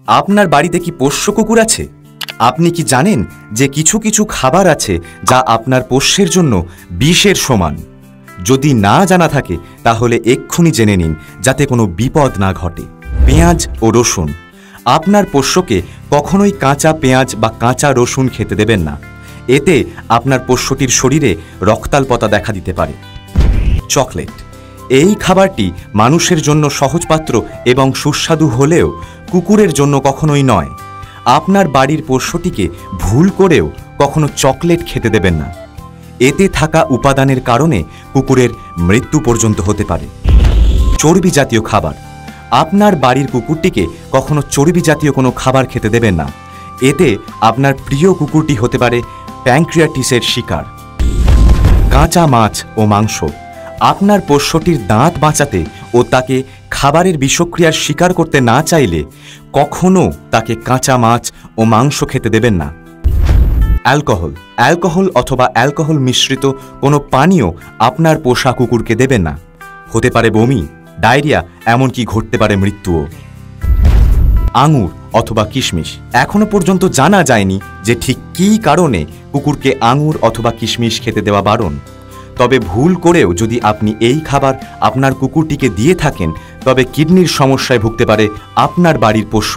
আপনার বাড়িতে কি পোষ্য কুকুর আছে? আপনি কি জানেন যে কিছু কিছু খাবার আছে যা আপনার পোষ্যের জন্য বিষের সমান? যদি না জানা থাকে তাহলে এক্ষুনি জেনে নিন, যাতে কোনো বিপদ না ঘটে। পেঁয়াজ ও রসুন। আপনার পোষ্যকে কখনোই কাঁচা পেঁয়াজ বা কাঁচা রসুন খেতে দেবেন না। এতে আপনার পোষ্যটির শরীরে রক্তাল্পতা দেখা দিতে পারে। চকলেট। এই খাবারটি মানুষের জন্য সহজপাত্র এবং সুস্বাদু হলেও কুকুরের জন্য কখনোই নয়। আপনার বাড়ির পোষ্যটিকে ভুল করেও কখনো চকলেট খেতে দেবেন না। এতে থাকা উপাদানের কারণে কুকুরের মৃত্যু পর্যন্ত হতে পারে। চর্বি জাতীয় খাবার। আপনার বাড়ির কুকুরটিকে কখনো চর্বি জাতীয় কোনো খাবার খেতে দেবেন না। এতে আপনার প্রিয় কুকুরটি হতে পারে প্যানক্রিয়াটিসের শিকার। কাঁচা মাছ ও মাংস। আপনার পোষ্যটির দাঁত বাঁচাতে ও তাকে খাবারের বিষক্রিয়ার শিকার করতে না চাইলে কখনো তাকে কাঁচা মাছ ও মাংস খেতে দেবেন না। অ্যালকোহল অথবা অ্যালকোহল মিশ্রিত কোনো পানীয় আপনার পোষা কুকুরকে দেবেন না। হতে পারে বমি, ডায়রিয়া, এমনকি ঘটতে পারে মৃত্যুও। আঙুর অথবা কিশমিশ। এখনো পর্যন্ত জানা যায়নি যে ঠিক কী কারণে কুকুরকে আঙুর অথবা কিশমিশ খেতে দেওয়া বারণ। তবে ভুল করেও যদি আপনি এই খাবার আপনার কুকুরটিকে দিয়ে থাকেন, তবে কিডনির সমস্যায় ভুগতে পারে আপনার বাড়ির পোষ্য।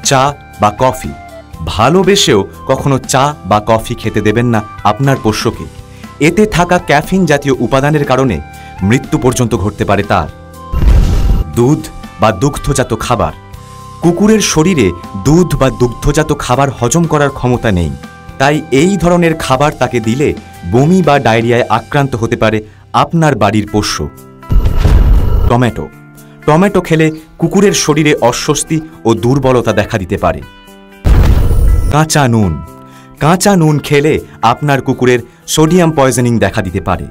চা বা কফি। ভালোবেসেও কখনো চা বা কফি খেতে দেবেন না আপনার পোষ্যকে। এতে থাকা ক্যাফিন জাতীয় উপাদানের কারণে মৃত্যু পর্যন্ত ঘটতে পারে তার। দুধ বা দুগ্ধজাত খাবার। কুকুরের শরীরে দুধ বা দুগ্ধজাত খাবার হজম করার ক্ষমতা নেই, তাই এই ধরনের খাবার তাকে দিলে বমি বা ডায়রিয়ায় আক্রান্ত হতে পারে আপনার বাড়ির পোষ্য। টমেটো খেলে কুকুরের শরীরে অস্বস্তি ও দুর্বলতা দেখা দিতে পারে। কাঁচা নুন খেলে আপনার কুকুরের সোডিয়াম পয়জনিং দেখা দিতে পারে।